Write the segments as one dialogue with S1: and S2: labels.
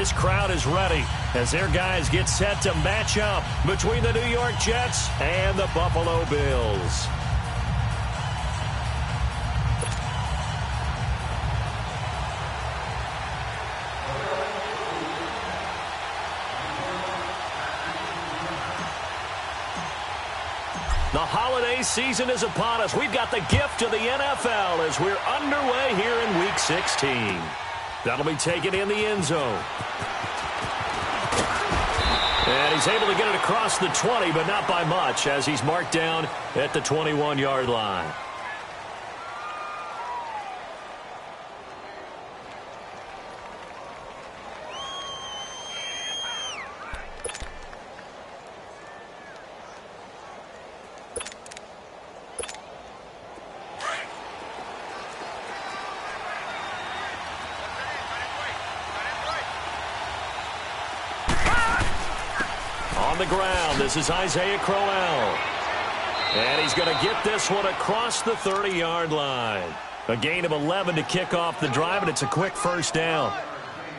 S1: this crowd is ready as their guys get set to match up between the New York Jets and the Buffalo Bills. The holiday season is upon us. We've got the gift of the NFL as we're underway here in Week 16. That'll be taken in the end zone. And he's able to get it across the 20, but not by much, as he's marked down at the 21-yard line. On the ground, this is Isaiah Crowell. And he's going to get this one across the 30-yard line. A gain of 11 to kick off the drive, and it's a quick first down.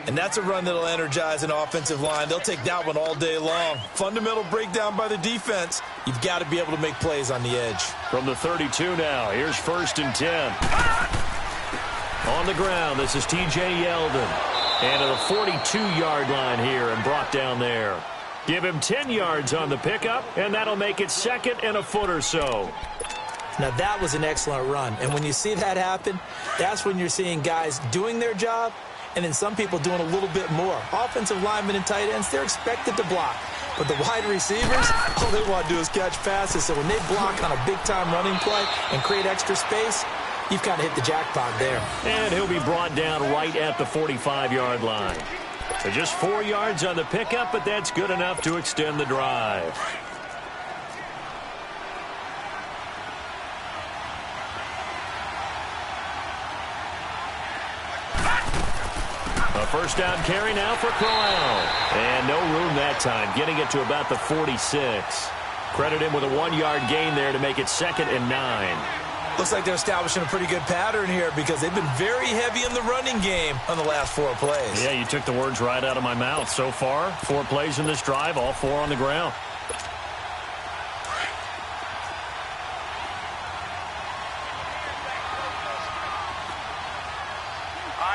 S2: And that's a run that'll energize an offensive line. They'll take that one all day long. Fundamental breakdown by the defense. You've got to be able to make plays on the edge.
S1: From the 32 now, here's 1st and 10. On the ground, this is T.J. Yeldon. And to the 42-yard line here and brought down there. Give him 10 yards on the pickup, and that'll make it 2nd and a foot or so.
S2: Now, that was an excellent run. And when you see that happen, that's when you're seeing guys doing their job, and then some people doing a little bit more. Offensive linemen and tight ends, they're expected to block. But the wide receivers, all they want to do is catch passes. So when they block on a big-time running play and create extra space, you've kind of hit the jackpot there.
S1: And he'll be brought down right at the 45-yard line. So just 4 yards on the pickup, but that's good enough to extend the drive. A first down carry now for Crowell. And no room that time, getting it to about the 46. Credit him with a 1-yard gain there to make it 2nd and 9.
S2: Looks like they're establishing a pretty good pattern here because they've been very heavy in the running game on the last 4 plays.
S1: Yeah, you took the words right out of my mouth. So far, 4 plays in this drive, all 4 on the ground.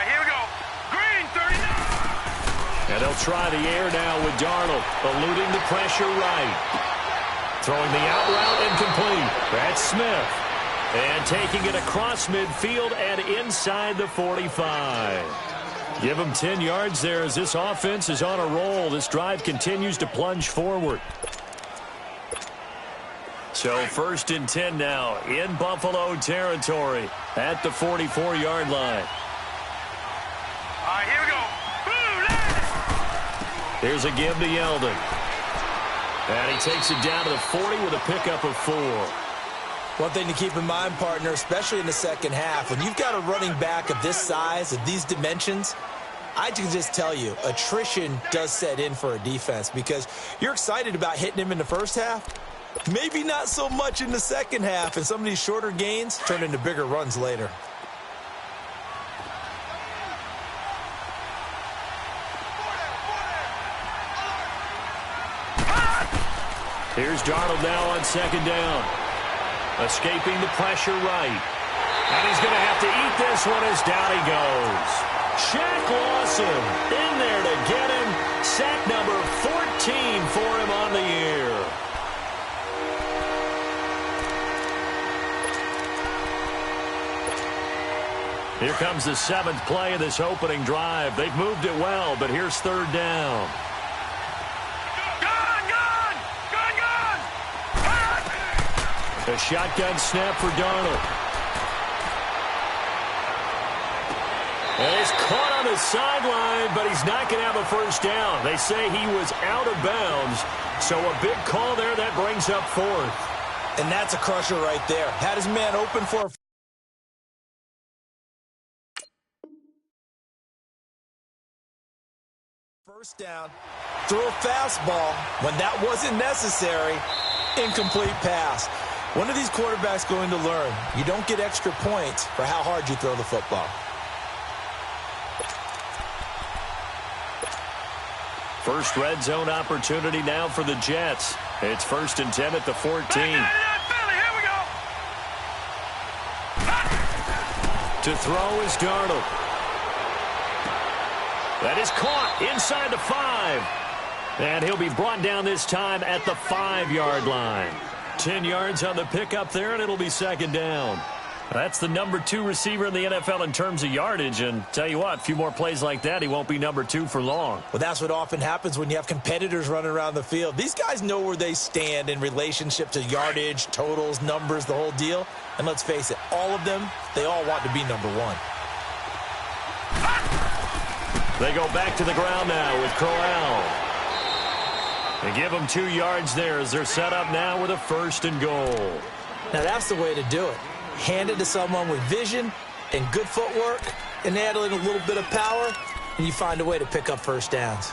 S3: Here we go. Green, 39.
S1: And they'll try the air now with Darnold, eluding the pressure right. Throwing the out route incomplete. That's Smith. And taking it across midfield and inside the 45. Give him 10 yards there as this offense is on a roll. This drive continues to plunge forward. So 1st and 10 now in Buffalo territory at the 44-yard line.
S3: Here we go.
S1: Here's a give to Yeldon. And he takes it down to the 40 with a pickup of 4.
S2: One thing to keep in mind, partner, especially in the second half, when you've got a running back of this size, of these dimensions, I can just tell you, attrition does set in for a defense because you're excited about hitting him in the first half. Maybe not so much in the second half, and some of these shorter gains turn into bigger runs later.
S1: Here's Darnold now on 2nd down. Escaping the pressure right. And he's going to have to eat this one as down he goes. Shaq Lawson in there to get him. Sack number 14 for him on the year. Here comes the 7th play of this opening drive. They've moved it well, but here's 3rd down. A shotgun snap for Darnold. And he's caught on the sideline, but he's not going to have a first down. They say he was out of bounds, so a big call there that brings up 4th.
S2: And that's a crusher right there. Had his man open for a first down. Threw a fastball when that wasn't necessary. Incomplete pass. One of these quarterbacks going to learn, you don't get extra points for how hard you throw the football.
S1: First red zone opportunity now for the Jets. It's 1st and 10 at the 14. To throw is Darnold. That is caught inside the 5. And he'll be brought down this time at the 5-yard line. 10 yards on the pickup there, and it'll be 2nd down. That's the number 2 receiver in the NFL in terms of yardage. And tell you what, a few more plays like that, he won't be number 2 for long.
S2: Well, that's what often happens when you have competitors running around the field. These guys know where they stand in relationship to yardage, totals, numbers, the whole deal. And let's face it, all of them, they all want to be number 1.
S1: They go back to the ground now with Crowell. They give them 2 yards there as they're set up now with a 1st and goal.
S2: Now, that's the way to do it. Hand it to someone with vision and good footwork and add in a little bit of power, and you find a way to pick up 1st downs.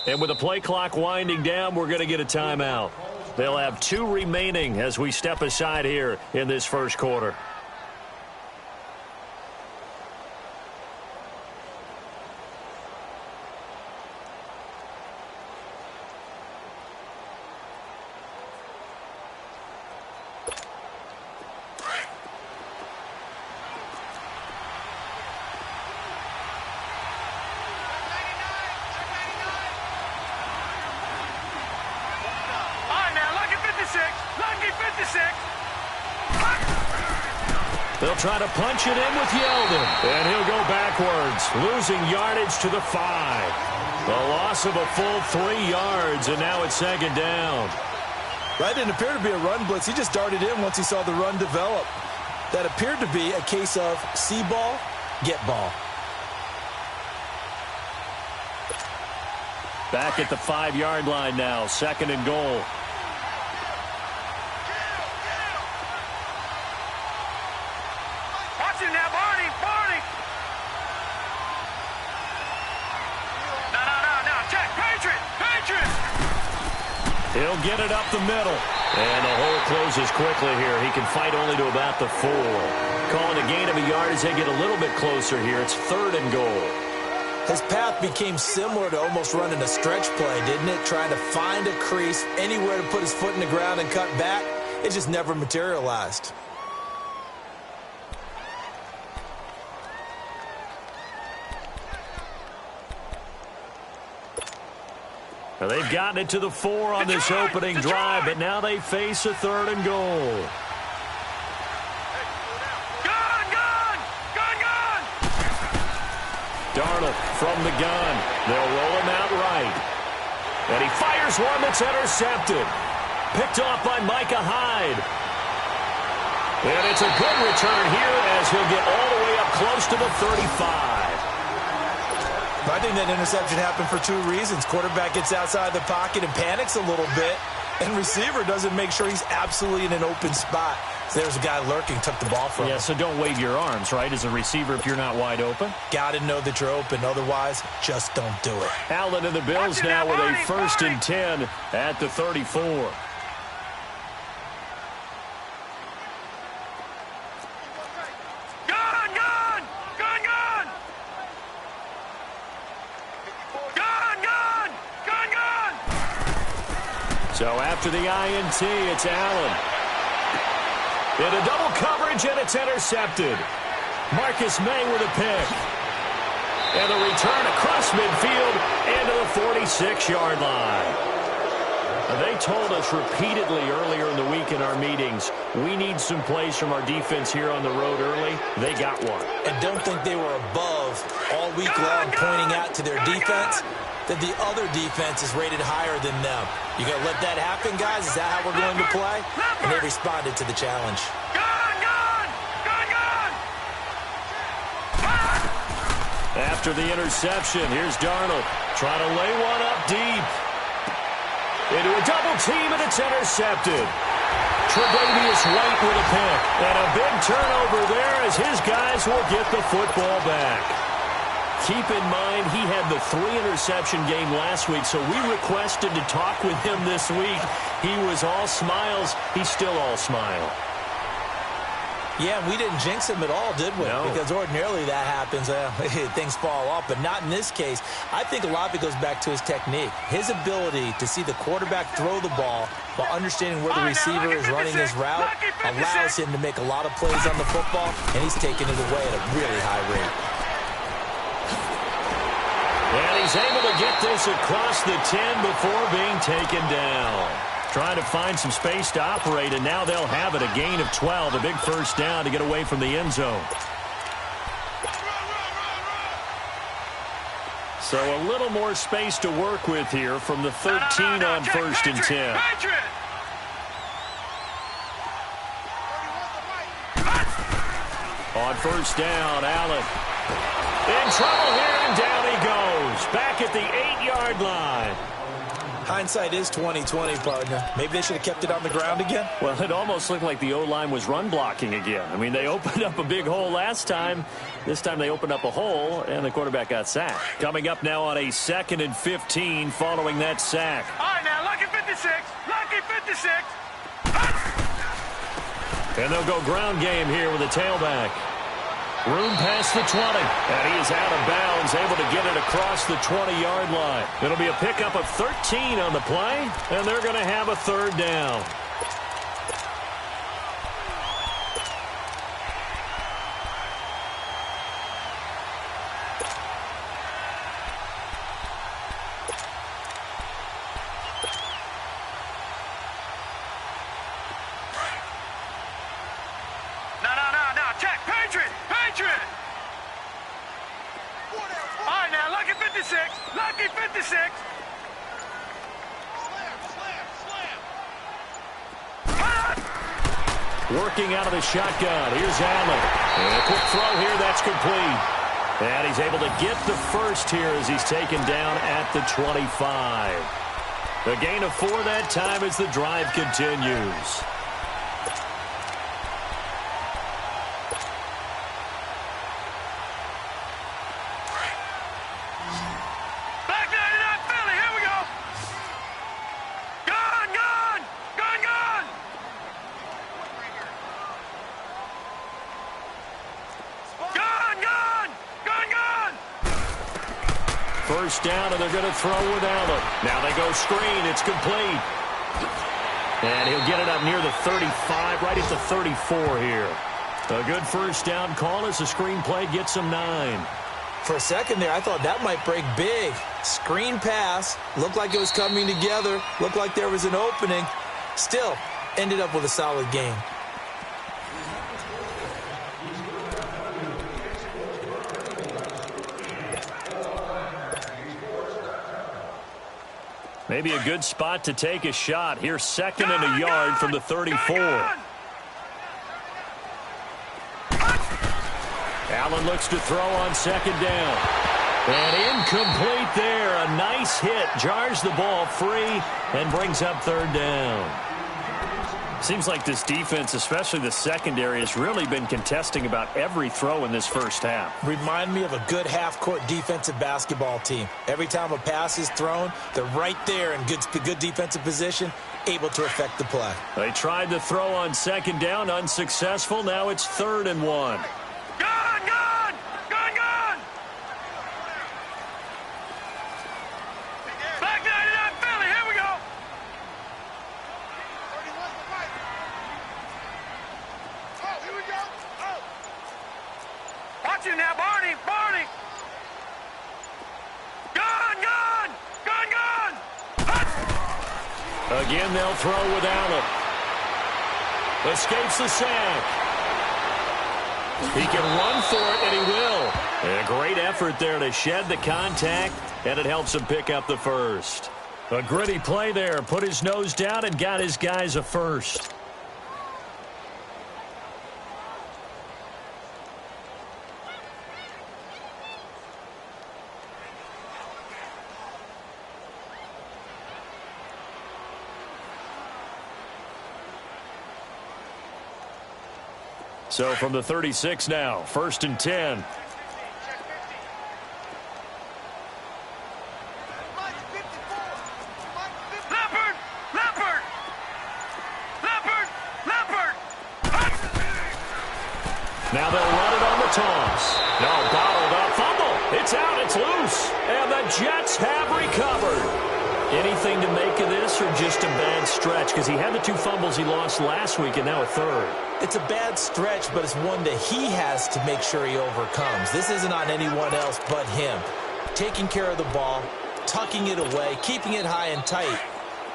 S1: And with the play clock winding down, we're going to get a timeout. They'll have 2 remaining as we step aside here in this 1st quarter. They'll try to punch it in with Yeldon. And he'll go backwards, losing yardage to the 5. A loss of a full 3 yards, and now it's 2nd down.
S2: That didn't appear to be a run blitz. He just darted in once he saw the run develop. That appeared to be a case of see ball, get ball.
S1: Back at the 5-yard line now, 2nd and goal. He'll get it up the middle. And the hole closes quickly here. He can fight only to about the 4. Calling a gain of a yard as they get a little bit closer here. It's 3rd and goal.
S2: His path became similar to almost running a stretch play, didn't it? Trying to find a crease, anywhere to put his foot in the ground and cut back. It just never materialized.
S1: Now they've gotten it to the 4 on this opening drive, but now they face a 3rd and goal. Darnold from the gun. They'll roll him out right. And he fires one that's intercepted. Picked off by Micah Hyde. And it's a good return here as he'll get all the way up close to the 35.
S2: I think that interception happened for 2 reasons. Quarterback gets outside the pocket and panics a little bit, and receiver doesn't make sure he's absolutely in an open spot. So there's a guy lurking, took the ball from him.
S1: Yeah, so don't wave your arms, right, as a receiver if you're not wide open.
S2: Got to know that you're open. Otherwise, just don't do it.
S1: Allen and the Bills now with a 1st and 10 at the 34. So after the INT, it's Allen. In a double coverage, and it's intercepted. Marcus May with a pick. And a return across midfield into the 46-yard line. They told us repeatedly earlier in the week in our meetings, we need some plays from our defense here on the road early. They got one.
S2: And don't think they were above all week long pointing out to their defense that the other defense is rated higher than them. You going to let that happen, guys? Is that how we're going to play? And they responded to the challenge.
S1: After the interception, here's Darnold trying to lay one up deep. Into a double team, and it's intercepted. Tre'Davious White with a pick. And a big turnover there as his guys will get the football back. Keep in mind, he had the 3-interception game last week, so we requested to talk with him this week. He was all smiles. He's still all smile.
S2: Yeah, we didn't jinx him at all, did we?
S1: No.
S2: Because ordinarily that happens. Things fall off, but not in this case. I think a lot of it goes back to his technique. His ability to see the quarterback throw the ball while understanding where the receiver is running his route allows him to make a lot of plays on the football, and he's taking it away at a really high rate.
S1: And he's able to get this across the 10 before being taken down. Trying to find some space to operate, and now they'll have it. A gain of 12, a big first down to get away from the end zone. So a little more space to work with here from the 13 on first and 10. On first down, Allen. In trouble here, and down he goes. Back at the 8-yard line.
S2: Hindsight is 20/20, partner. Maybe they should have kept it on the ground again.
S1: Well, it almost looked like the O-line was run blocking again. I mean, they opened up a big hole last time. This time they opened up a hole, and the quarterback got sacked. Coming up now on a 2nd and 15 following that sack.
S3: All right, now, lucky 56. Lucky 56.
S1: And they'll go ground game here with a tailback. Room past the 20, and he is out of bounds, able to get it across the 20-yard line. It'll be a pickup of 13 on the play, and they're going to have a third down.
S3: No, check, Patriot. All right, now, lucky 56. Lucky 56.
S1: Working out of the shotgun. Here's Allen. And a quick throw here. That's complete. And he's able to get the first here as he's taken down at the 25. A gain of 4 that time as the drive continues. First down, and they're going to throw with Allen. Now they go screen. It's complete. And he'll get it up near the 35, right at the 34 here. A good first down call as the screen play gets him 9.
S2: For a second there, I thought that might break big. Screen pass. Looked like it was coming together. Looked like there was an opening. Still, ended up with a solid game.
S1: Maybe a good spot to take a shot. Here's 2nd and a yard from the 34. Allen looks to throw on 2nd down. And incomplete there. A nice hit. Jars the ball free and brings up 3rd down. Seems like this defense, especially the secondary, has really been contesting about every throw in this first half.
S2: Remind me of a good half-court defensive basketball team. Every time a pass is thrown, they're right there in good defensive position, able to affect the play.
S1: They tried to throw on 2nd down, unsuccessful. Now it's 3rd and 1.
S3: Now, Barney! Gun!
S1: Again, they'll throw with Allen. Escapes the sack. He can run for it, and he will. A great effort there to shed the contact, and it helps him pick up the first. A gritty play there. Put his nose down and got his guys a first. So from the 36 now, 1st and 10. Now they'll run it on the toss. No, bottled up. Fumble. It's out. It's loose. And the Jets have recovered. Anything to make of this or just a bad stretch? Because he had the 2 fumbles he lost last week and now a 3rd.
S2: It's a bad stretch, but it's one that he has to make sure he overcomes. This isn't on anyone else but him. Taking care of the ball, tucking it away, keeping it high and tight,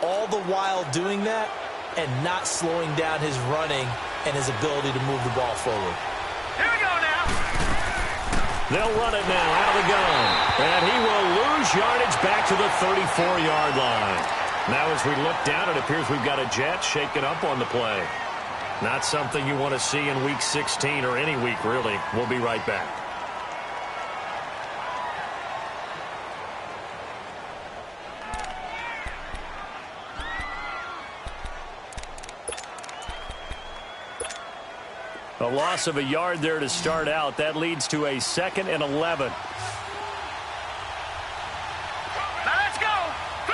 S2: all the while doing that and not slowing down his running and his ability to move the ball forward.
S3: Here we go now.
S1: They'll run it now out of the gun. And he will lose yardage back to the 34-yard line. Now as we look down, it appears we've got a Jet shaken up on the play. Not something you want to see in Week 16 or any week, really. We'll be right back. A loss of a yard there to start out. That leads to a 2nd and 11.
S3: Now let's go. 3-19.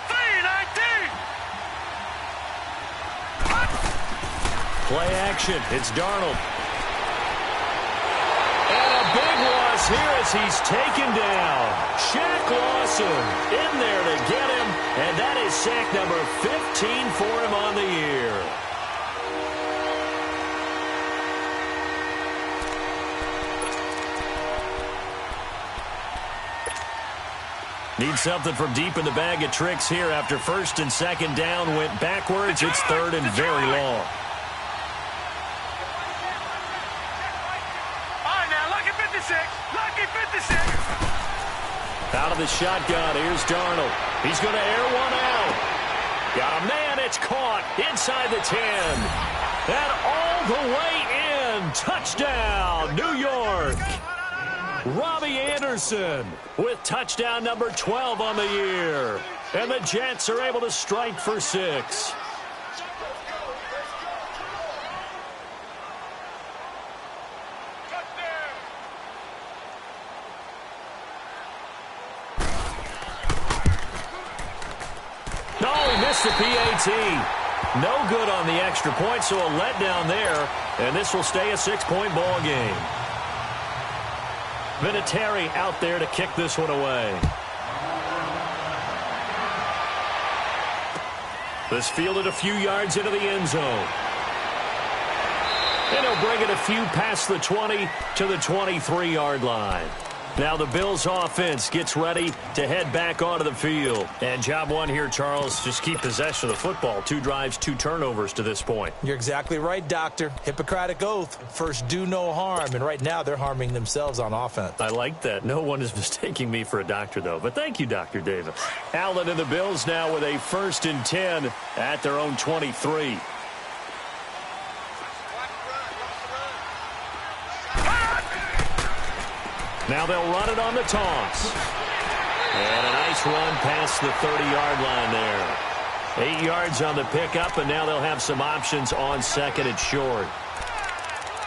S3: 3-19.
S1: Play action. It's Darnold. And a big loss here as he's taken down. Shaq Lawson in there to get him. And that is sack number 15 for him on the year. Need something from deep in the bag of tricks here after 1st and 2nd down went backwards. It's 3rd and very long.
S3: All right, now, lucky 56. Lucky 56.
S1: Out of the shotgun, here's Darnold. He's going to air one out. Got a man, it's caught inside the 10. And all the way in. Touchdown, New York. Robbie Anderson with touchdown number 12 on the year. And the Jets are able to strike for 6. No, he missed the PAT. No good on the extra point, so a letdown there. And this will stay a 6-point ball game. Vinatieri out there to kick this one away. This fielded a few yards into the end zone. And he'll bring it a few past the 20 to the 23-yard line. Now the Bills offense gets ready to head back onto the field. And job one here, Charles, just keep possession of the football. 2 drives, 2 turnovers to this point.
S2: You're exactly right, Doctor. Hippocratic oath. First, do no harm. And right now, they're harming themselves on offense.
S1: I like that. No one is mistaking me for a doctor, though. But thank you, Dr. Davis. Allen and the Bills now with a 1st and 10 at their own 23. Now they'll run it on the toss. And a nice run past the 30-yard line there. 8 yards on the pickup, and now they'll have some options on 2nd and short.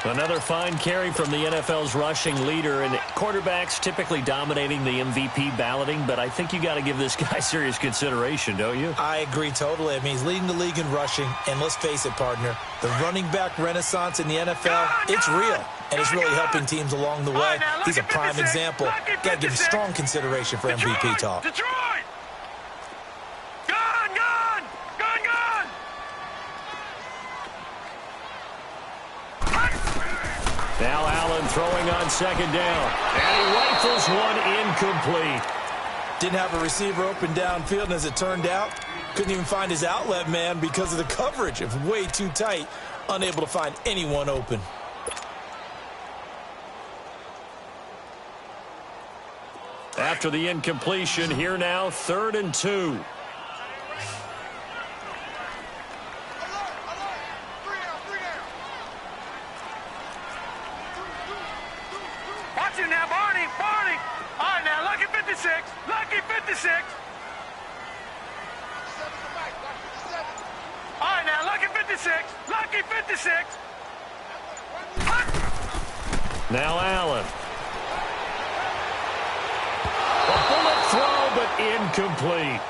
S1: Another fine carry from the NFL's rushing leader, and quarterbacks typically dominating the MVP balloting, but I think you got to give this guy serious consideration, don't you?
S2: I agree totally. I mean, he's leading the league in rushing, and let's face it, partner, the running back renaissance in the NFL, it's real, and it's really helping teams along the way. He's a prime example. Got to give him strong consideration for MVP talk.
S3: Detroit! Gone, gone! Gone, gone!
S1: Now Allen throwing on 2nd down. And he rifles one incomplete.
S2: Didn't have a receiver open downfield, and as it turned out, couldn't even find his outlet man because of the coverage. It was way too tight, unable to find anyone open.
S1: After the incompletion, here now, 3rd and 2.
S3: Watch him now, Barney, Barney. All right, now, lucky 56, lucky 56. All right, now, lucky 56, lucky 56.
S1: Now Allen. A bullet throw, but incomplete.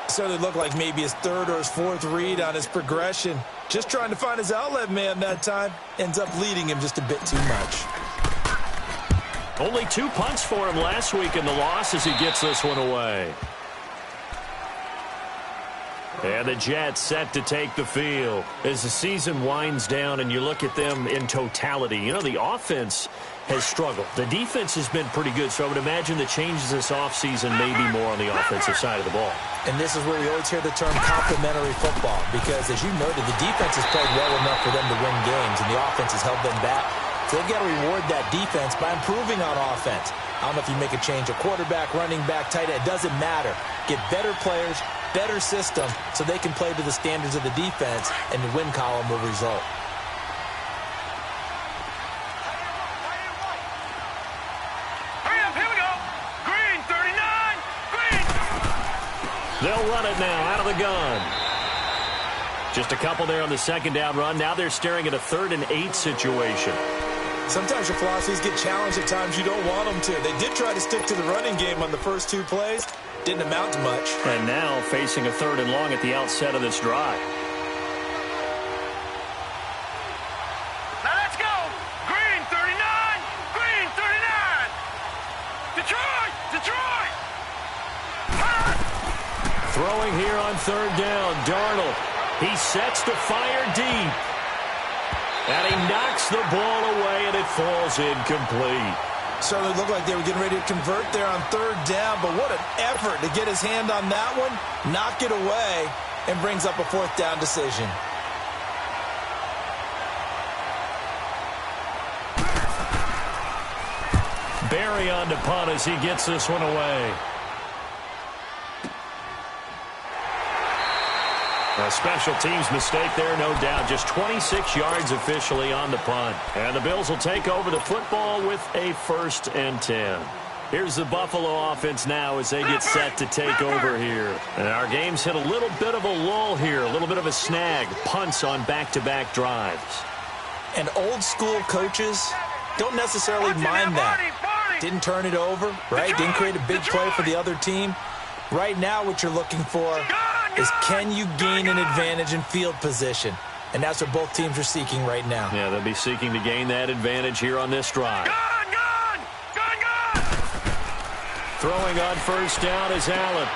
S2: Certainly looked like maybe his third or his fourth read on his progression. Just trying to find his outlet man that time. Ends up leading him just a bit too much.
S1: Only 2 punts for him last week in the loss as he gets this one away. And the Jets set to take the field. As the season winds down and you look at them in totality, you know, the offense has struggled. The defense has been pretty good, so I would imagine the changes this offseason may be more on the offensive side of the ball.
S2: And this is where we always hear the term complementary football, because as you noted, the defense has played well enough for them to win games, and the offense has held them back. So they've got to reward that defense by improving on offense. I don't know if you make a change, a quarterback, running back, tight end, it doesn't matter. Get better players, better system, so they can play to the standards of the defense, and the win column will result.
S1: They'll run it now out of the gun. Just a couple there on the second down run. Now they're staring at a 3rd and 8 situation.
S2: Sometimes your philosophies get challenged at times you don't want them to. They did try to stick to the running game on the first 2 plays. Didn't amount to much.
S1: And now facing a 3rd and long at the outset of this drive.
S3: Now let's go. Green 39. Green 39. Detroit. Detroit.
S1: Throwing here on 3rd down. Darnold. He sets to fire deep. And he knocks the ball away, and it falls incomplete.
S2: Certainly looked like they were getting ready to convert there on 3rd down, but what an effort to get his hand on that one, knock it away, and brings up a 4th down decision.
S1: Barry on to punt as he gets this one away. A special teams mistake there, no doubt. Just 26 yards officially on the punt. And the Bills will take over the football with a 1st and 10. Here's the Buffalo offense now as they get set to take over here. And our game's hit a little bit of a lull here, a little bit of a snag. Punts on back-to-back drives.
S2: And old school coaches don't necessarily mind that. Didn't turn it over, right? Didn't create a big play for the other team. Right now what you're looking for is can you gain an advantage in field position? And that's what both teams are seeking right now.
S1: Yeah, they'll be seeking to gain that advantage here on this drive. Throwing on 1st down is Allen.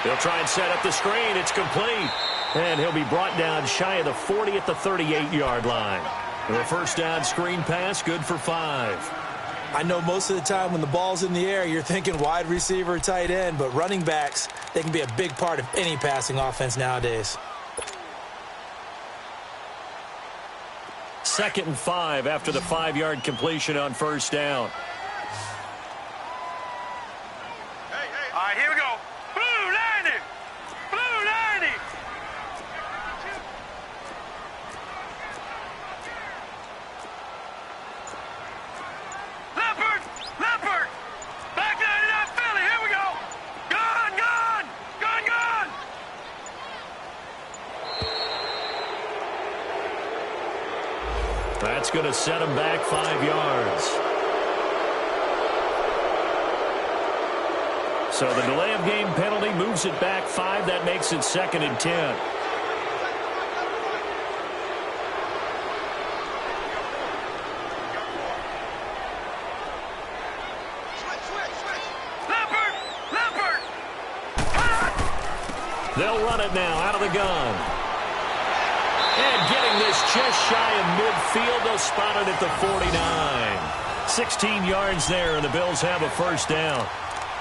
S1: They'll try and set up the screen. It's complete. And he'll be brought down shy of the 40 at the 38-yard line. The 1st down screen pass, good for 5.
S2: I know most of the time when the ball's in the air, you're thinking wide receiver, tight end, but running backs, they can be a big part of any passing offense nowadays.
S1: 2nd and 5 after the 5-yard completion on 1st down.
S3: All right, here we go. Blue 90. Blue 90. Leopard. Leopard. Back 99 Philly. Here we go. Gun, gun. Gun, gun.
S1: That's going to set him back 5 yards. So the delay of game penalty moves it back 5. That makes it 2nd and 10. They'll run it now out of the gun. And getting this just shy of midfield, they'll spot it at the 49. 16 yards there, and the Bills have a 1st down.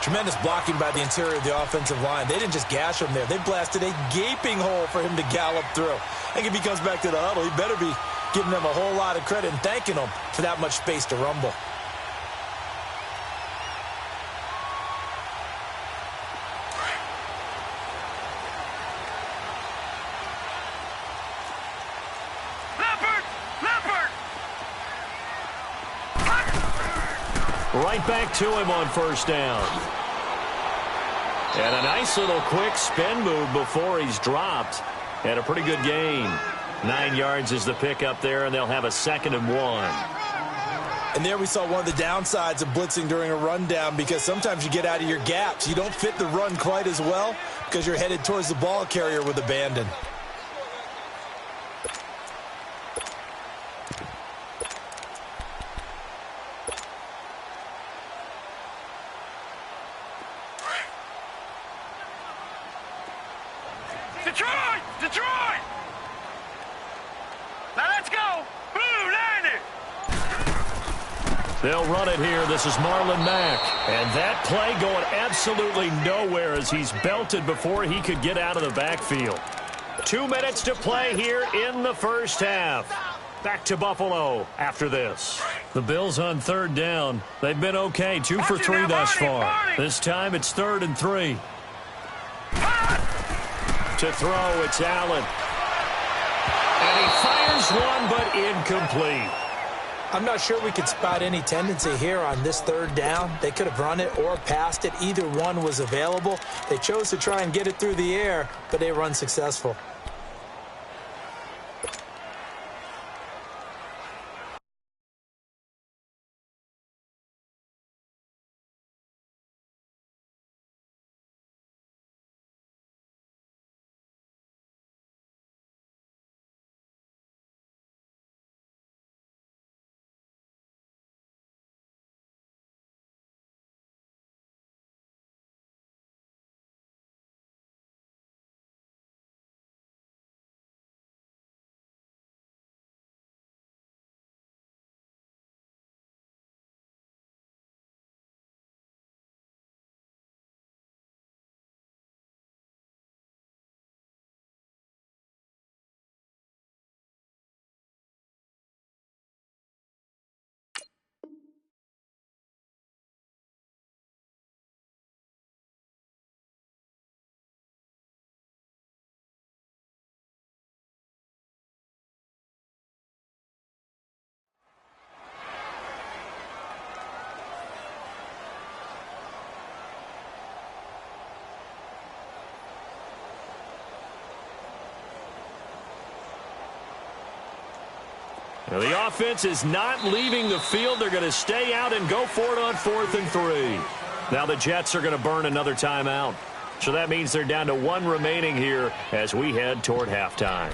S2: Tremendous blocking by the interior of the offensive line. They didn't just gash him there. They blasted a gaping hole for him to gallop through. I think if he comes back to the huddle, he better be giving them a whole lot of credit and thanking them for that much space to rumble.
S1: Right back to him on 1st down. And a nice little quick spin move before he's dropped. And a pretty good gain. 9 yards is the pickup there, and they'll have a 2nd and 1.
S2: And there we saw one of the downsides of blitzing during a rundown, because sometimes you get out of your gaps. You don't fit the run quite as well because you're headed towards the ball carrier with abandon.
S3: Detroit! Detroit! Now let's go! Blue Niner!
S1: They'll run it here. This is Marlon Mack. And that play going absolutely nowhere as he's belted before he could get out of the backfield. 2 minutes to play here in the first half. Back to Buffalo after this. The Bills on third down. They've been okay, 2 for 3 thus far. This time it's 3rd and 3. To throw, it's Allen. And he fires one, but incomplete.
S2: I'm not sure we could spot any tendency here on this third down. They could have run it or passed it. Either one was available. They chose to try and get it through the air, but they were unsuccessful.
S1: Now the offense is not leaving the field. They're going to stay out and go for it on 4th and 3. Now the Jets are going to burn another timeout. So that means they're down to 1 remaining here as we head toward halftime.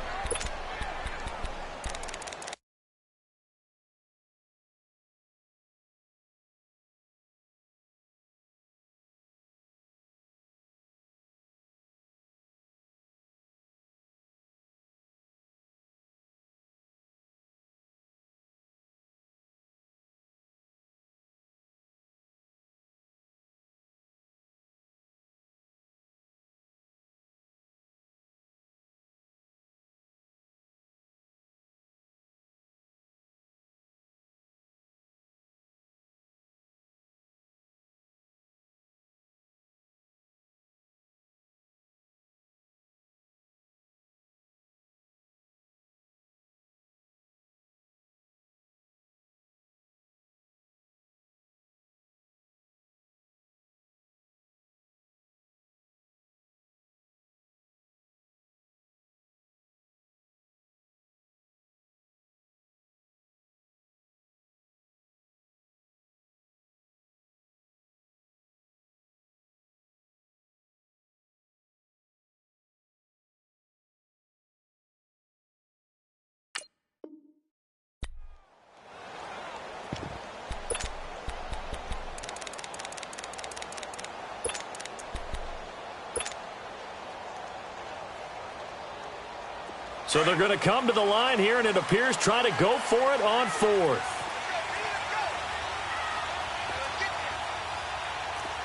S1: So they're going to come to the line here, and it appears trying to go for it on 4th.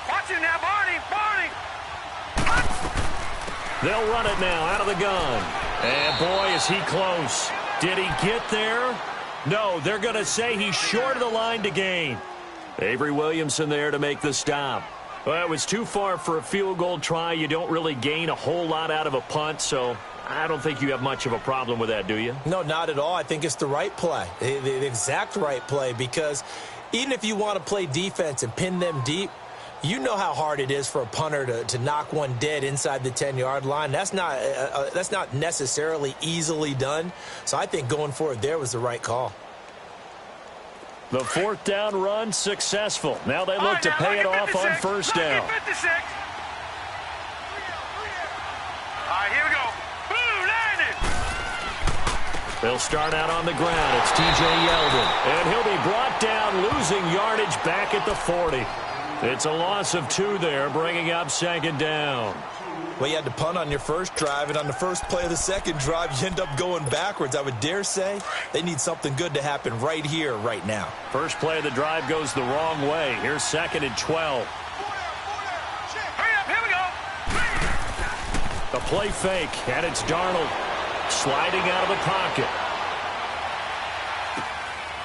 S3: Watch him now, Barney! Barney!
S1: They'll run it now out of the gun. And boy, is he close. Did he get there? No, they're going to say he's short of the line to gain. Avery Williamson there to make the stop. Well, it was too far for a field goal try. You don't really gain a whole lot out of a punt, so I don't think you have much of a problem with that, do you?
S2: No, not at all. I think it's the right play, the exact right play, because even if you want to play defense and pin them deep, you know how hard it is for a punter to knock one dead inside the 10-yard line. That's not necessarily easily done. So I think going for it there was the right call.
S1: The fourth down run successful. Now they look to pay it off on first down.
S3: All right, here we go. Boom, landed.
S1: They'll start out on the ground. It's T.J. Yeldon. And he'll be brought down, losing yardage back at the 40. It's a loss of 2 there, bringing up second down.
S2: Well, you had to punt on your first drive, and on the first play of the second drive, you end up going backwards. I would dare say they need something good to happen right here, right now.
S1: First play of the drive goes the wrong way. Here's second and 12.
S3: Hurry up, here we go.
S1: The play fake, and it's Darnold sliding out of the pocket.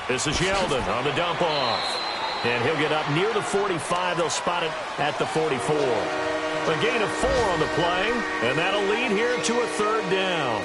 S1: This is Yeldon on the dump off. And he'll get up near the 45. They'll spot it at the 44. A gain of 4 on the play, and that'll lead here to a third down.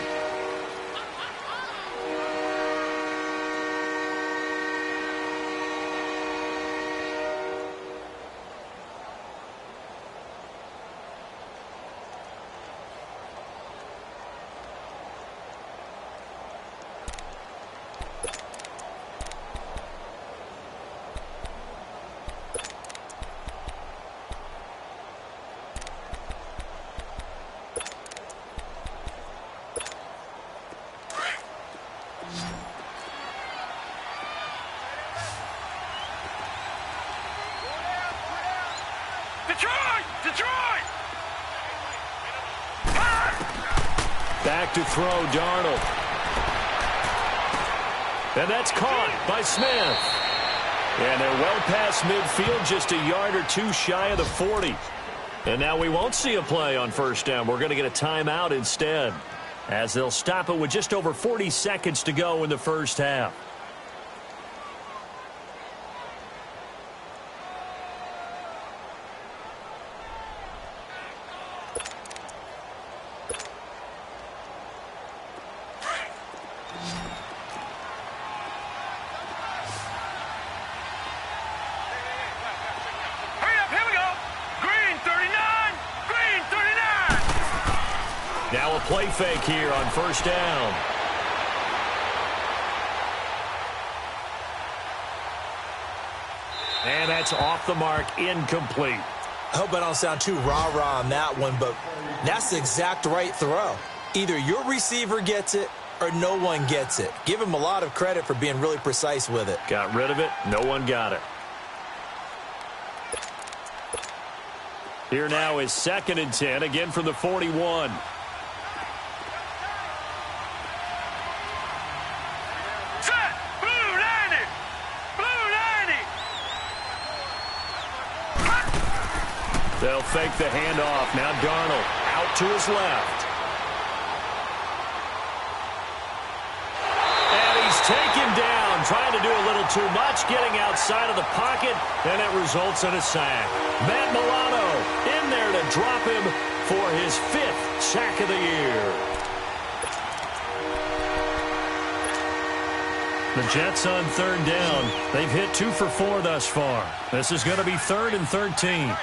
S3: Detroit!
S1: Back to throw, Darnold. And that's caught by Smith. And they're well past midfield, just a yard or 2 shy of the 40. And now we won't see a play on first down. We're going to get a timeout instead, as they'll stop it with just over 40 seconds to go in the first half. Now a play fake here on first down. And that's off the mark, incomplete.
S2: I hope I don't sound too rah-rah on that one, but that's the exact right throw. Either your receiver gets it or no one gets it. Give him a lot of credit for being really precise with it.
S1: Got rid of it. No one got it. Here now is second and 10, again from the 41. They'll fake the handoff. Now Darnold out to his left. And he's taken down, trying to do a little too much, getting outside of the pocket, and it results in a sack. Matt Milano in there to drop him for his 5th sack of the year. The Jets on third down. They've hit 2 for 4 thus far. This is going to be 3rd and 13.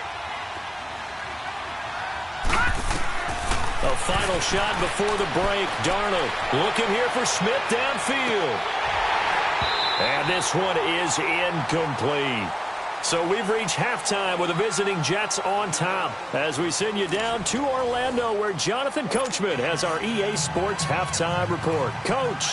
S1: A final shot before the break. Darnold looking here for Smith downfield. And this one is incomplete. So we've reached halftime with the visiting Jets on top as we send you down to Orlando, where Jonathan Coachman has our EA Sports halftime report. Coach.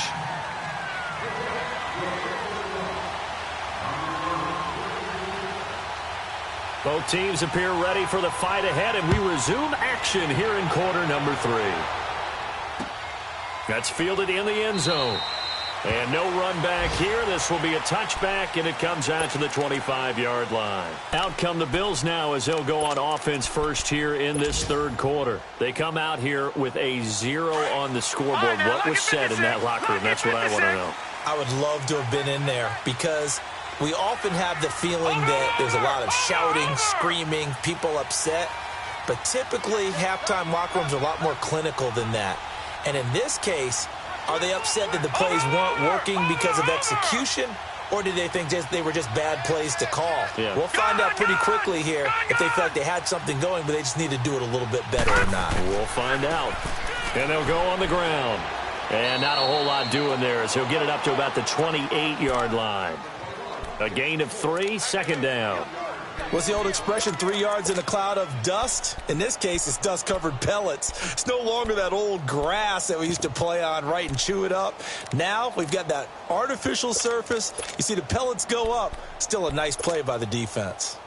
S1: Both teams appear ready for the fight ahead, and we resume action here in quarter number 3. That's fielded in the end zone. And no run back here. This will be a touchback, and it comes out to the 25-yard line. Out come the Bills now as they'll go on offense first here in this third quarter. They come out here with a 0 on the scoreboard. What was said in that locker room? That's what I want to know.
S2: I would love to have been in there because we often have the feeling that there's a lot of shouting, screaming, people upset. But typically, halftime locker rooms are a lot more clinical than that. And in this case, are they upset that the plays weren't working because of execution? Or did they think they were just bad plays to call?
S1: Yeah.
S2: We'll find out pretty quickly here if they feel like they had something going, but they just need to do it a little bit better or not.
S1: We'll find out. And they'll go on the ground. And not a whole lot doing there as he'll get it up to about the 28-yard line. A gain of 3, second down.
S2: What's the old expression, 3 yards in a cloud of dust? In this case, it's dust-covered pellets. It's no longer that old grass that we used to play on, right, and chew it up. Now we've got that artificial surface. You see the pellets go up. Still a nice play by the defense.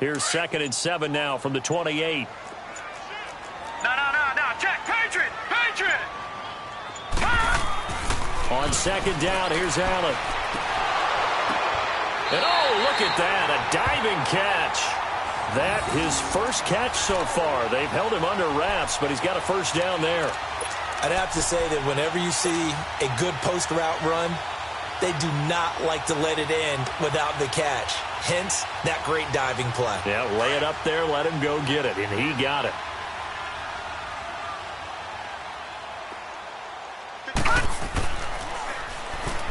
S1: Here's 2nd and 7 now from the 28.
S3: No. Check. Patriot.
S1: On 2nd down, here's Allen. And oh, look at that, a diving catch. That his first catch so far. They've held him under wraps, but he's got a first down there.
S2: I'd have to say that whenever you see a good post route run, they do not like to let it end without the catch. Hence, that great diving play.
S1: Yeah, lay it up there, let him go get it, and he got it.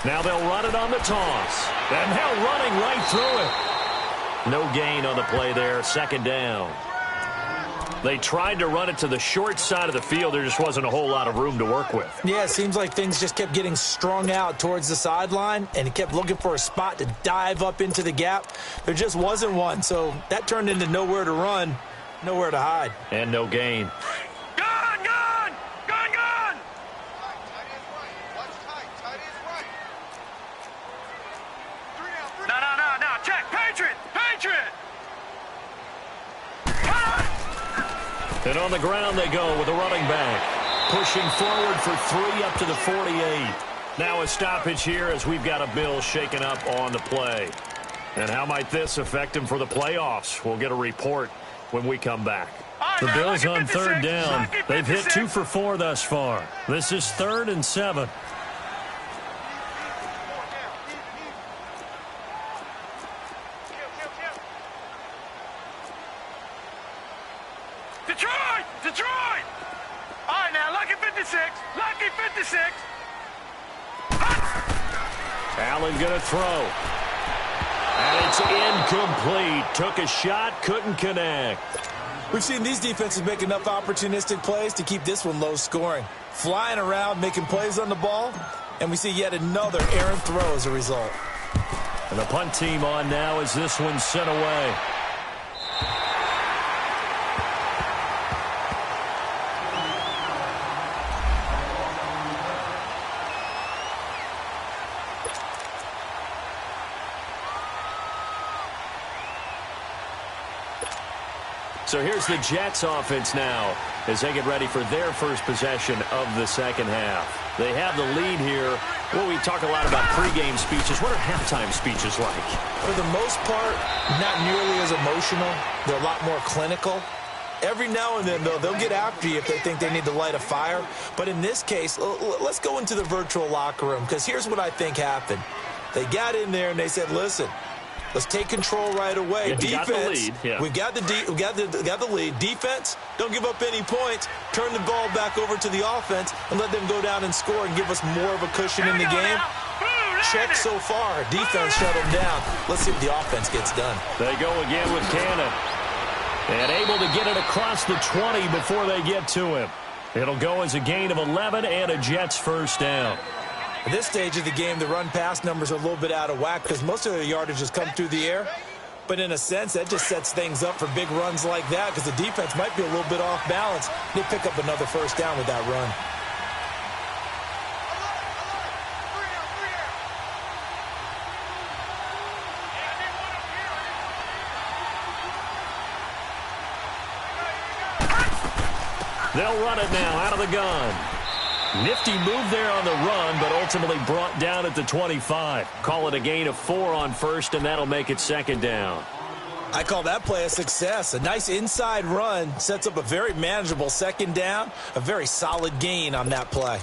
S1: Now they'll run it on the toss. And now running right through it. No gain on the play there, 2nd down. They tried to run it to the short side of the field. There just wasn't a whole lot of room to work with.
S2: Yeah, it seems like things just kept getting strung out towards the sideline, and he kept looking for a spot to dive up into the gap. There just wasn't one, so that turned into nowhere to run, nowhere to hide.
S1: And no gain.
S3: Gone! No. Check. Patriot.
S1: And on the ground they go with a running back. Pushing forward for 3 up to the 48. Now a stoppage here as we've got a Bill shaken up on the play. And how might this affect him for the playoffs? We'll get a report when we come back. The Bills on 3rd down. They've hit 2 for 4 thus far. This is 3rd and 7.
S3: Detroit! All right, now, lucky 56.
S1: Allen going to throw. And it's incomplete. Took a shot, couldn't connect.
S2: We've seen these defenses make enough opportunistic plays to keep this one low scoring. Flying around, making plays on the ball, and we see yet another errant throw as a result.
S1: And the punt team on now as this one's sent away. So here's the Jets offense now as they get ready for their first possession of the second half. They have the lead here. Well, we talk a lot about pregame speeches. What are halftime speeches like?
S2: For the most part, not nearly as emotional. They're a lot more clinical. Every now and then, though, they'll get after you if they think they need to light a fire. But in this case, let's go into the virtual locker room, because here's what I think happened. They got in there and they said, listen, let's take control right away.
S1: Yeah,
S2: defense,
S1: got the lead. Yeah.
S2: we got the lead. Defense, don't give up any points. Turn the ball back over to the offense and let them go down and score and give us more of a cushion in the game. Check so far. Defense shut them down. Let's see what the offense gets done.
S1: They go again with Cannon. And able to get it across the 20 before they get to him. It'll go as a gain of 11 and a Jets first down.
S2: At this stage of the game, the run-pass numbers are a little bit out of whack because most of their yardage has come through the air. But in a sense, that just sets things up for big runs like that because the defense might be a little bit off balance. They pick up another first down with that run.
S1: They'll run it now out of the gun. Nifty move there on the run, but ultimately brought down at the 25. Call it a gain of 4 on first, and that'll make it second down.
S2: I call that play a success. A nice inside run sets up a very manageable second down. A very solid gain on that play.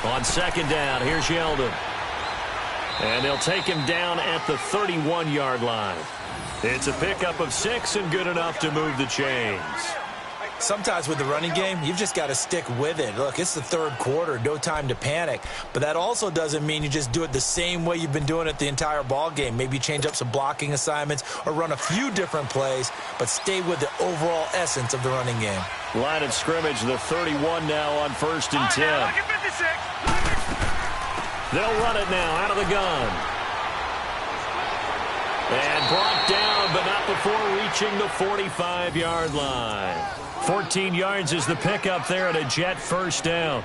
S1: On second down, here's Yeldon. And they'll take him down at the 31-yard line. It's a pickup of 6 and good enough to move the chains.
S2: Sometimes with the running game, you've just got to stick with it. Look, it's the third quarter, no time to panic. But that also doesn't mean you just do it the same way you've been doing it the entire ball game. Maybe change up some blocking assignments or run a few different plays, but stay with the overall essence of the running game.
S1: Line of scrimmage, the 31 now on 1st and 10. They'll run it now out of the gun. And brought down, but not before reaching the 45-yard line. 14 yards is the pickup there at a Jet first down.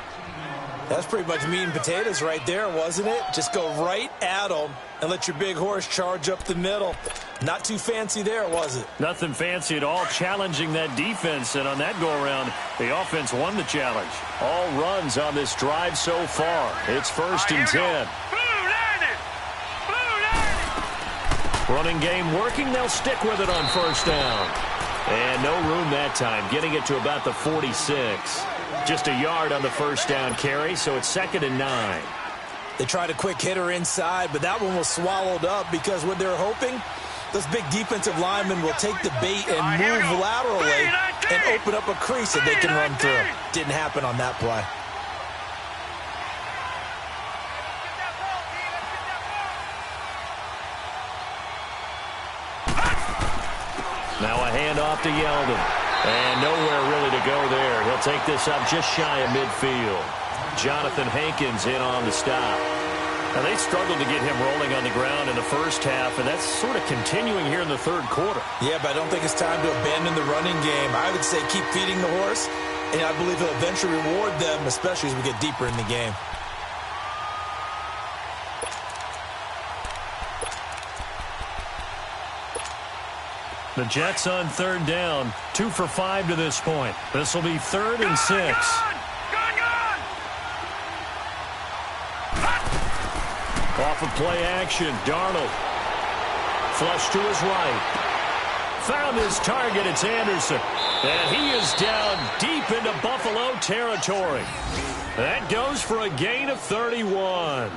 S2: That's pretty much meat and potatoes right there, wasn't it? Just go right at them and let your big horse charge up the middle. Not too fancy there, was it?
S1: Nothing fancy at all, challenging that defense. And on that go-around, the offense won the challenge. All runs on this drive so far. It's 1st and 10. Running game working. They'll stick with it on 1st down. And no room that time, getting it to about the 46. Just a yard on the 1st down carry, so it's 2nd and 9.
S2: They tried a quick hitter inside, but that one was swallowed up because what they're hoping, those big defensive linemen will take the bait and move laterally and open up a crease that they can run through. Didn't happen on that play.
S1: Now a handoff to Yeldon. And nowhere really to go there. He'll take this up just shy of midfield. Jonathan Hankins in on the stop. Now they struggled to get him rolling on the ground in the first half, and that's sort of continuing here in the third quarter.
S2: Yeah, but I don't think it's time to abandon the running game. I would say keep feeding the horse, and I believe he'll eventually reward them, especially as we get deeper in the game.
S1: The Jets on 3rd down, 2 for 5 to this point. This will be 3rd and 6. Off of play action, Darnold. Flush to his right. Found his target, it's Anderson. And he is down deep into Buffalo territory. That goes for a gain of 31.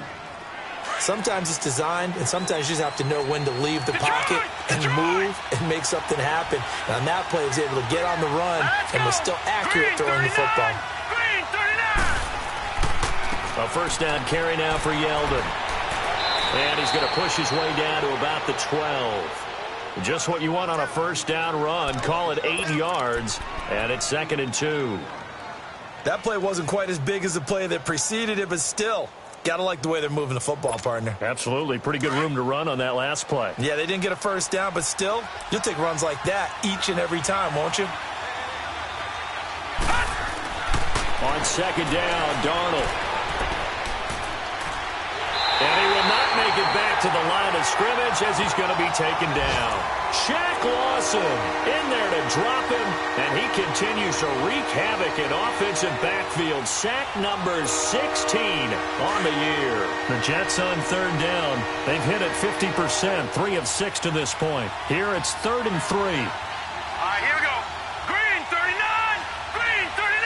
S2: Sometimes it's designed, and sometimes you just have to know when to leave the pocket and move and make something happen. And on that play, he was able to get on the run and was still accurate throwing the football.
S1: A 1st down carry now for Yeldon. And he's going to push his way down to about the 12. Just what you want on a 1st down run. Call it 8 yards, and it's 2nd and 2.
S2: That play wasn't quite as big as the play that preceded it, but still. Gotta like the way they're moving the football, partner.
S1: Absolutely. Pretty good room to run on that last play.
S2: Yeah, they didn't get a 1st down, but still, you'll take runs like that each and every time, won't you?
S1: On 2nd down, Darnold. And he will not make it back to the line of scrimmage as he's going to be taken down. Shaq Lawson in there to drop him, and he continues to wreak havoc in offensive backfield. Sack number 16 on the year. The Jets on 3rd down. They've hit it 50%, 3 of 6 to this point. Here it's 3rd and 3.
S3: All right, here we go. Green 39, green 39.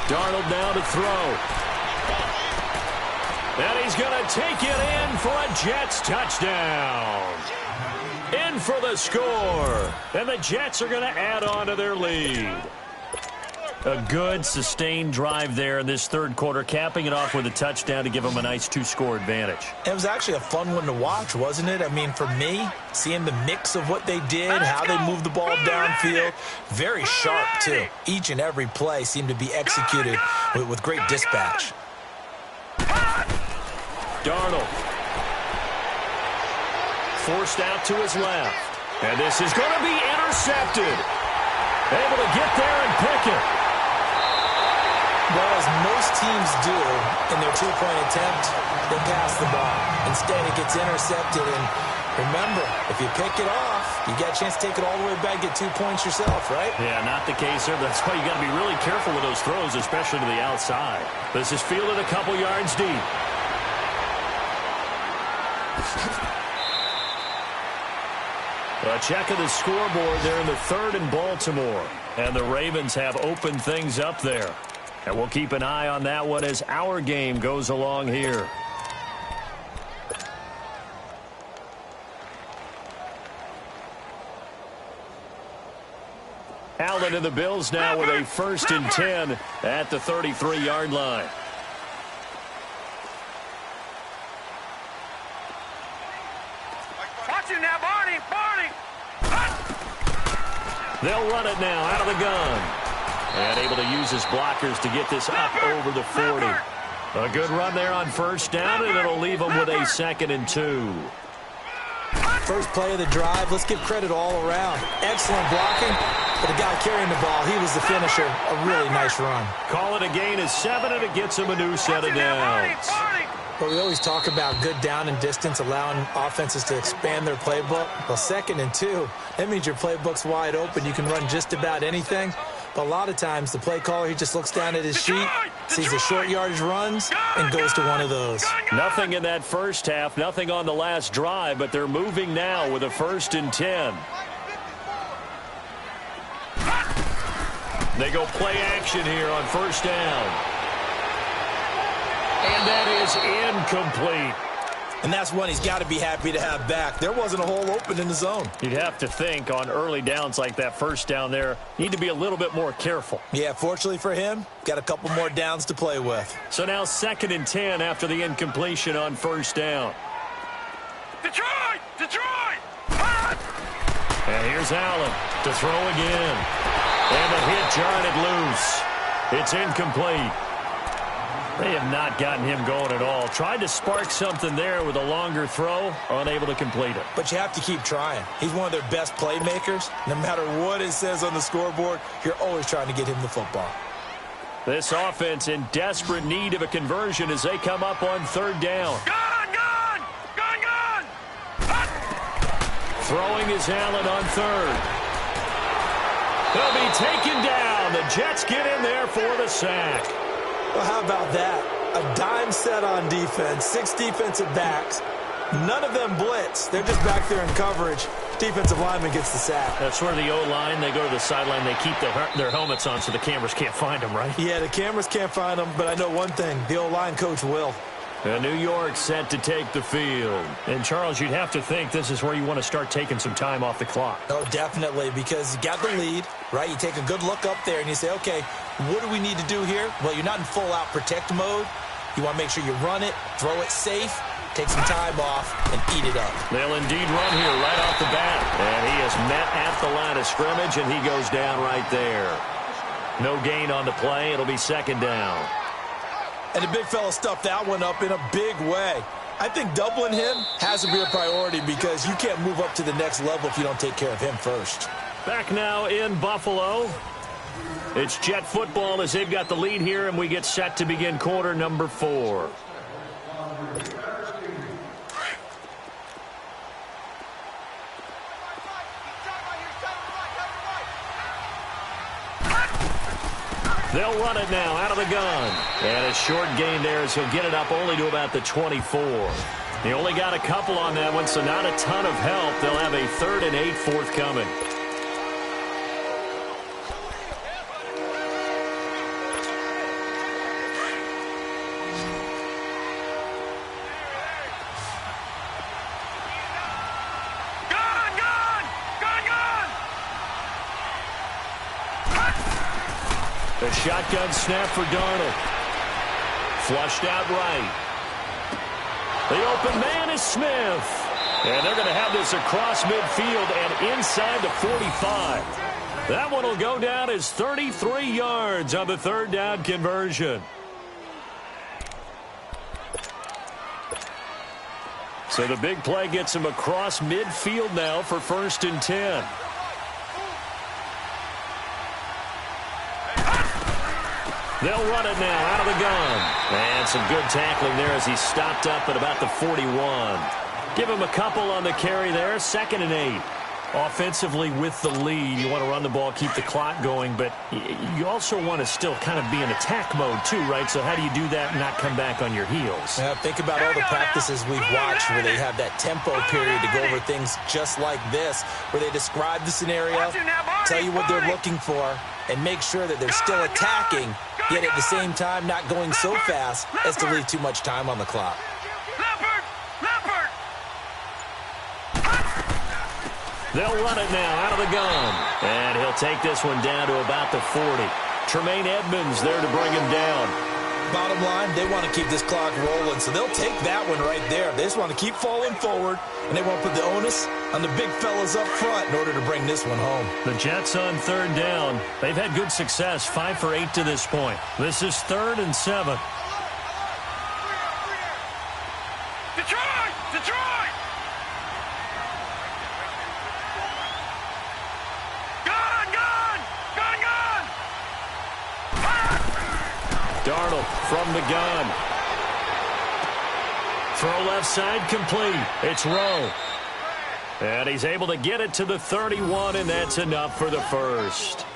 S1: Darnold now to throw. And he's going to take it in for a Jets touchdown. In for the score. And the Jets are going to add on to their lead. A good, sustained drive there in this third quarter, capping it off with a touchdown to give them a nice 2-score advantage.
S2: It was actually a fun one to watch, wasn't it? I mean, for me, seeing the mix of what they did, how they moved the ball downfield, very sharp, too. Each and every play seemed to be executed with great dispatch.
S1: Darnold. Forced out to his left. And this is going to be intercepted. Able to get there and pick it.
S2: Well, as most teams do in their two-point attempt, they pass the ball. Instead, it gets intercepted. And remember, if you pick it off, you got a chance to take it all the way back, get 2 points yourself, right?
S1: Yeah, not the case there. That's why you got to be really careful with those throws, especially to the outside. This is fielded a couple yards deep. A check of the scoreboard there in the third in Baltimore. And the Ravens have opened things up there. And we'll keep an eye on that one as our game goes along here. Allen and the Bills now with a 1st and 10 at the 33-yard line.
S3: Watch it now, Barney.
S1: They'll run it now out of the gun. And able to use his blockers to get this up over the 40. A good run there on 1st down, and it'll leave them with a 2nd and 2.
S2: First play of the drive, let's give credit all around. Excellent blocking, but the guy carrying the ball, he was the finisher. A really nice run.
S1: Call it a gain of 7, and it gets him a new set of downs.
S2: But we always talk about good down and distance, allowing offenses to expand their playbook. Well, 2nd and 2, that means your playbook's wide open. You can run just about anything. But a lot of times, the play caller, he just looks down at his sheet, sees the short yardage runs, and goes to one of those.
S1: Nothing in that first half, nothing on the last drive, but they're moving now with a 1st and 10. They go play action here on 1st down. And that is incomplete.
S2: And that's one he's got to be happy to have back. There wasn't a hole open in the zone.
S1: You'd have to think on early downs like that 1st down there, need to be a little bit more careful.
S2: Yeah, fortunately for him, got a couple more downs to play with.
S1: So now 2nd and 10 after the incompletion on 1st down.
S3: Detroit!
S1: And here's Allen to throw again. And the hit jarred it loose. It's incomplete. They have not gotten him going at all. Tried to spark something there with a longer throw, unable to complete it.
S2: But you have to keep trying. He's one of their best playmakers. No matter what it says on the scoreboard, you're always trying to get him the football.
S1: This offense in desperate need of a conversion as they come up on 3rd down.
S3: Gone!
S1: Throwing is Allen on 3rd. They'll be taken down. The Jets get in there for the sack.
S2: Well, how about that? A dime set on defense, 6 defensive backs. None of them blitz. They're just back there in coverage. Defensive lineman gets the sack.
S1: That's where the O-line, they go to the sideline, they keep their helmets on so the cameras can't find them, right?
S2: Yeah, the cameras can't find them, but I know one thing. The O-line coach will.
S1: And New York set to take the field. And, Charles, you'd have to think this is where you want to start taking some time off the clock.
S2: Oh, definitely, because you got the lead, right? You take a good look up there and you say, okay, what do we need to do here? Well, you're not in full-out protect mode. You want to make sure you run it, throw it safe, take some time off, and eat it up.
S1: They'll indeed run here right off the bat. And he is met at the line of scrimmage, and he goes down right there. No gain on the play. It'll be 2nd down.
S2: And the big fella stuffed that one up in a big way. I think doubling him has to be a priority because you can't move up to the next level if you don't take care of him first.
S1: Back now in Buffalo. It's Jet football as they've got the lead here, and we get set to begin quarter number 4. They'll run it now out of the gun. And a short gain there as he'll get it up only to about the 24. He only got a couple on that one, so not a ton of help. They'll have a 3rd and 8 forthcoming. The shotgun snap for Darnold. Flushed out right. The open man is Smith. And they're going to have this across midfield and inside the 45. That one will go down as 33 yards on the 3rd down conversion. So the big play gets him across midfield now for 1st and 10. They'll run it now out of the gun. And some good tackling there as he stopped up at about the 41. Give him a couple on the carry there. 2nd and 8. Offensively with the lead, you want to run the ball, keep the clock going, but you also want to still kind of be in attack mode too, right? So how do you do that and not come back on your heels?
S2: Yeah, think about all the practices we've watched where they have that tempo period to go over things just like this, where they describe the scenario, tell you what they're looking for, and make sure that they're still attacking, yet at the same time not going so fast as to leave too much time on the clock.
S3: Leopard! Leopard!
S1: They'll run it now out of the gun. And he'll take this one down to about the 40. Tremaine Edmonds there to bring him down.
S2: Bottom line, they want to keep this clock rolling, so they'll take that one right there. They just want to keep falling forward, and they want to put the onus on the big fellas up front in order to bring this one home.
S1: The Jets on third down. They've had good success, 5 for 8 to this point. This is 3rd and 7.
S3: Detroit! Detroit! Gun! Gun! Gun! Gun!
S1: Darnold from the gun. Throw left side complete. It's Rowe. And he's able to get it to the 31, and that's enough for the first.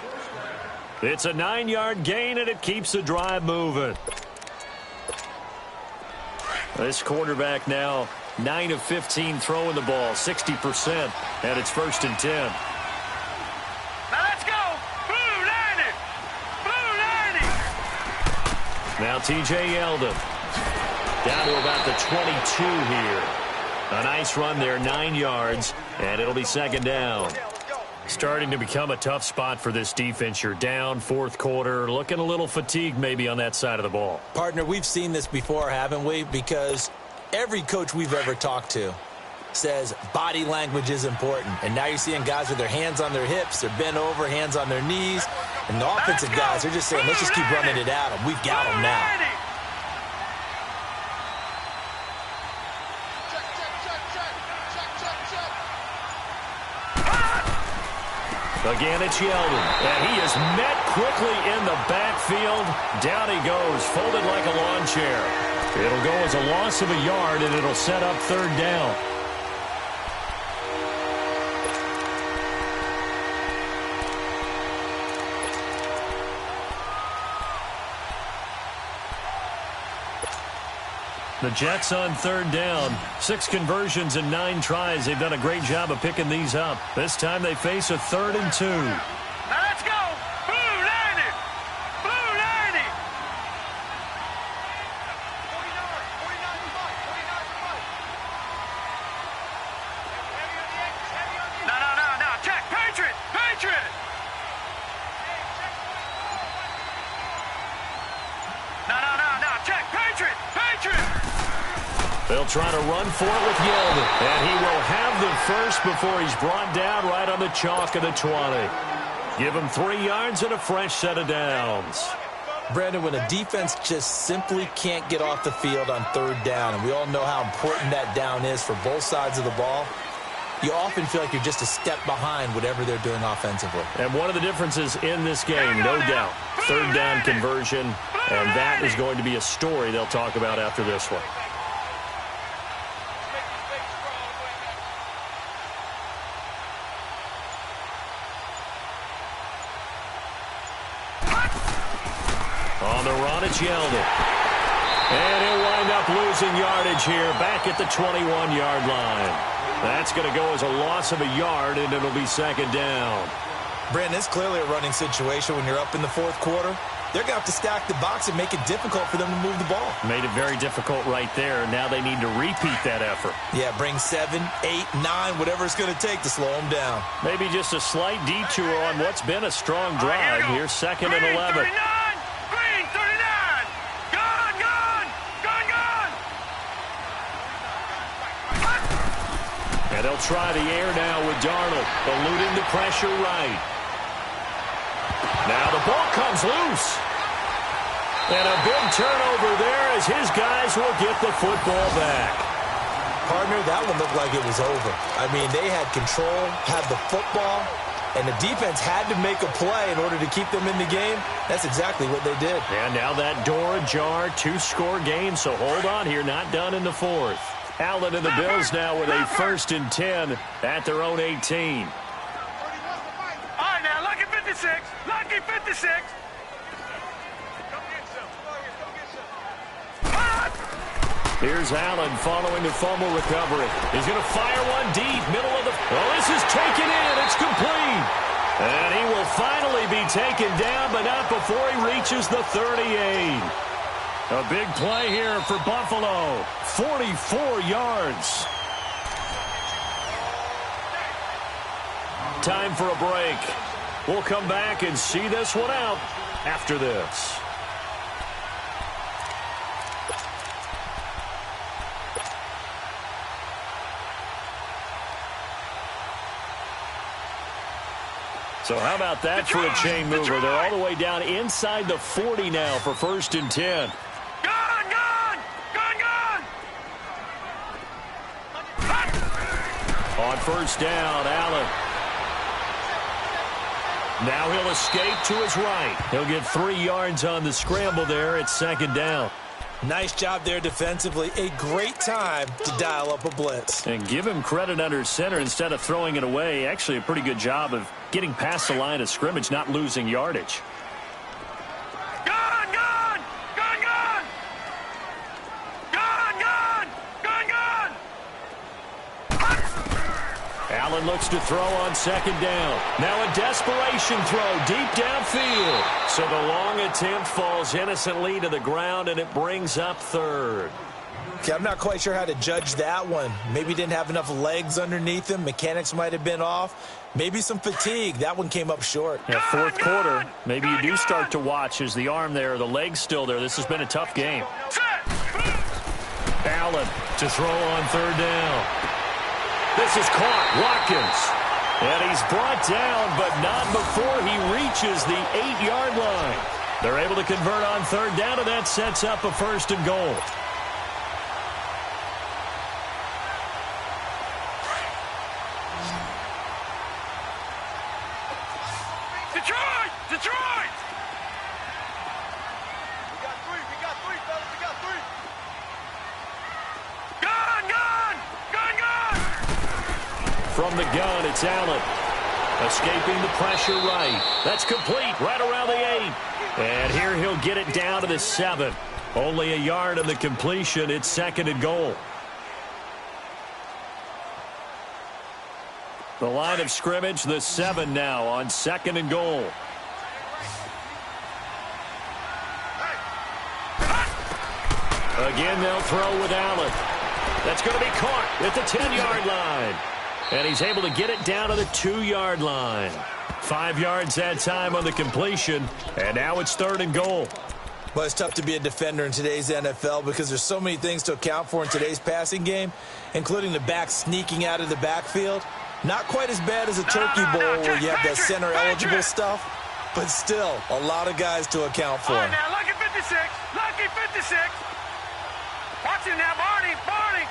S1: It's a 9-yard gain, and it keeps the drive moving. This quarterback now 9 of 15 throwing the ball, 60%, and it's 1st and 10.
S3: Now let's go! Blue 90! Blue 90!
S1: Now T.J. Yeldon down to about the 22 here. A nice run there, 9 yards, and it'll be 2nd down. Starting to become a tough spot for this defense. You're down, 4th quarter, looking a little fatigued maybe on that side of the ball.
S2: Partner, we've seen this before, haven't we? Because every coach we've ever talked to says body language is important. And now you're seeing guys with their hands on their hips, they're bent over, hands on their knees. And the offensive guys are just saying, let's just keep running it at them. We've got them now.
S1: Again, it's Yeldon, and he is met quickly in the backfield. Down he goes, folded like a lawn chair. It'll go as a loss of a yard, and it'll set up 3rd down. The Jets on 3rd down. 6 conversions and 9 tries. They've done a great job of picking these up. This time they face a 3rd and 2.
S3: Now let's go! Blue 90! Blue 90! 49. No. Check! Patriot! Patriot! No. Check! Patriot! Patriot!
S1: They'll try to run for it with Yeldon. And he will have the first before he's brought down right on the chalk of the 20. Give him 3 yards and a fresh set of downs.
S2: Brandon, when a defense just simply can't get off the field on 3rd down, and we all know how important that down is for both sides of the ball, you often feel like you're just a step behind whatever they're doing offensively.
S1: And one of the differences in this game, no doubt, 3rd down conversion, and that is going to be a story they'll talk about after this one. On the run, it's Yeldon. And he'll wind up losing yardage here back at the 21-yard line. That's going to go as a loss of a yard, and it'll be 2nd down.
S2: Brandon, it's clearly a running situation when you're up in the 4th quarter. They're going to have to stack the box and make it difficult for them to move the ball.
S1: Made it very difficult right there. Now they need to repeat that effort.
S2: Yeah, bring 7, 8, 9, whatever it's going to take to slow them down.
S1: Maybe just a slight detour on what's been a strong drive. Here's 2nd and 11.
S3: Green 39! Gun!
S1: And they'll try the air now with Darnold, eluding the pressure right. Now the ball comes loose. And a big turnover there as his guys will get the football back.
S2: Partner, that one looked like it was over. I mean, they had control, had the football, and the defense had to make a play in order to keep them in the game. That's exactly what they did.
S1: And now that door ajar, 2-score game, so hold on here, not done in the 4th. Allen and the Bills now with a 1st and 10 at their own 18.
S3: All right, now, lucky 56. Lucky 56.
S1: Here's Allen following the fumble recovery. He's going to fire one deep, middle of the... Oh, this is taken in. It's complete. And he will finally be taken down, but not before he reaches the 38. A big play here for Buffalo. 44 yards. Time for a break. We'll come back and see this one out after this. So how about that for a chain mover? They're all the way down inside the 40 now for 1st and 10.
S3: Gone, gone! Gone, gone!
S1: On 1st down, Allen. Now he'll escape to his right. He'll get 3 yards on the scramble there at 2nd down.
S2: Nice job there defensively. A great time to dial up a blitz.
S1: And give him credit under center instead of throwing it away. Actually a pretty good job of getting past the line of scrimmage, not losing yardage.
S3: Gone, gone! Gone, gone! Gone, gone! Gone, gone!
S1: Allen looks to throw on 2nd down. Now a desperation throw deep downfield. So the long attempt falls innocently to the ground, and it brings up 3rd.
S2: Okay, I'm not quite sure how to judge that one. Maybe didn't have enough legs underneath him. Mechanics might have been off. Maybe some fatigue. That one came up short.
S1: Yeah, 4th quarter, maybe you do start to watch as the arm there, the leg's still there. This has been a tough game. Allen to throw on 3rd down. This is caught. Watkins. And he's brought down, but not before he reaches the 8-yard line. They're able to convert on 3rd down, and that sets up a 1st and goal.
S3: Detroit! Detroit!
S4: We got three, fellas. We got 3.
S3: Gone, gone! Gone, gone!
S1: From the gun, it's Allen. Escaping the pressure right. That's complete right around the 8. And here he'll get it down to the 7. Only a yard on the completion. It's 2nd and goal. The line of scrimmage, the 7 now on 2nd and goal. Again, they'll throw with Allen. That's going to be caught at the 10-yard line. And he's able to get it down to the 2-yard line. 5 yards that time on the completion. And now it's 3rd and goal.
S2: Well, it's tough to be a defender in today's NFL because there's so many things to account for in today's passing game, including the back sneaking out of the backfield. Not quite as bad as a turkey bowl where you have that center-eligible stuff, but still a lot of guys to account for.
S3: Oh, now, lucky 56. Lucky 56. Watch him now, Barney. Barney.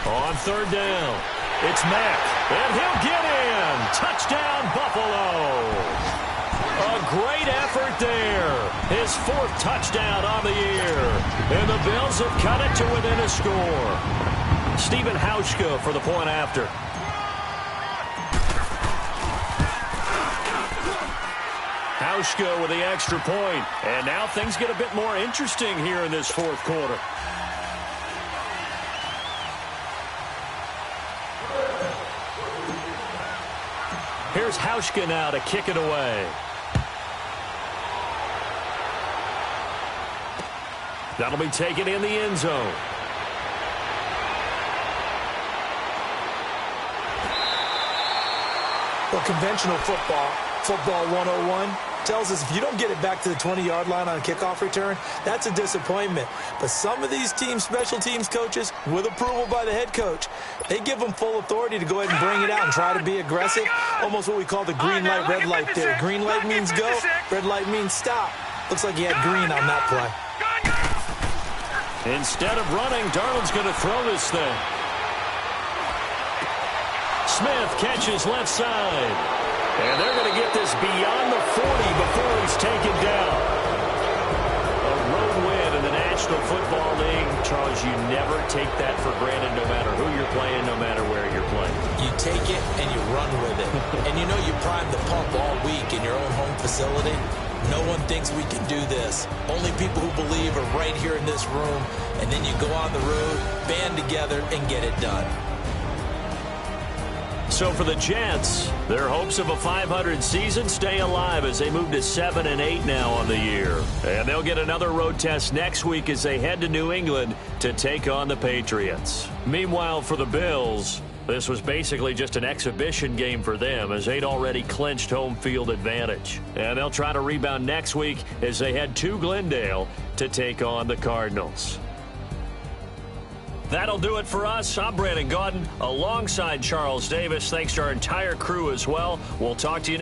S1: On 3rd down, it's Mack, and he'll get in. Touchdown, Buffalo. A great effort there. His 4th touchdown on the year. And the Bills have cut it to within a score. Stephen Hauschka for the point after. Hauschka with the extra point. And now things get a bit more interesting here in this 4th quarter. Here's Hauschka now to kick it away. That'll be taken in the end zone.
S2: Well, conventional football 101, tells us if you don't get it back to the 20-yard line on a kickoff return, that's a disappointment. But some of these teams, special teams coaches, with approval by the head coach, they give them full authority to go ahead and bring it out and try to be aggressive. Almost what we call the green light, red light there. Green light means go, red light means stop. Looks like he had green on that play.
S1: Instead of running, Darnold's going to throw this thing. Smith catches left side. And they're going to get this beyond the 40 before he's taken down. A road win in the National Football League. Charles, you never take that for granted no matter who you're playing, no matter where you're playing.
S2: You take it and you run with it. And you know you prime the pump all week in your own home facility. No one thinks we can do this. Only people who believe are right here in this room. And then you go on the road, band together, and get it done.
S1: so for the Jets, their hopes of a 500 season stay alive as they move to 7-8 now on the year. And they'll get another road test next week as they head to New England to take on the Patriots. Meanwhile, for the Bills, this was basically just an exhibition game for them as they'd already clinched home field advantage. And they'll try to rebound next week as they head to Glendale to take on the Cardinals. That'll do it for us. I'm Brandon Gaudin alongside Charles Davis. Thanks to our entire crew as well. We'll talk to you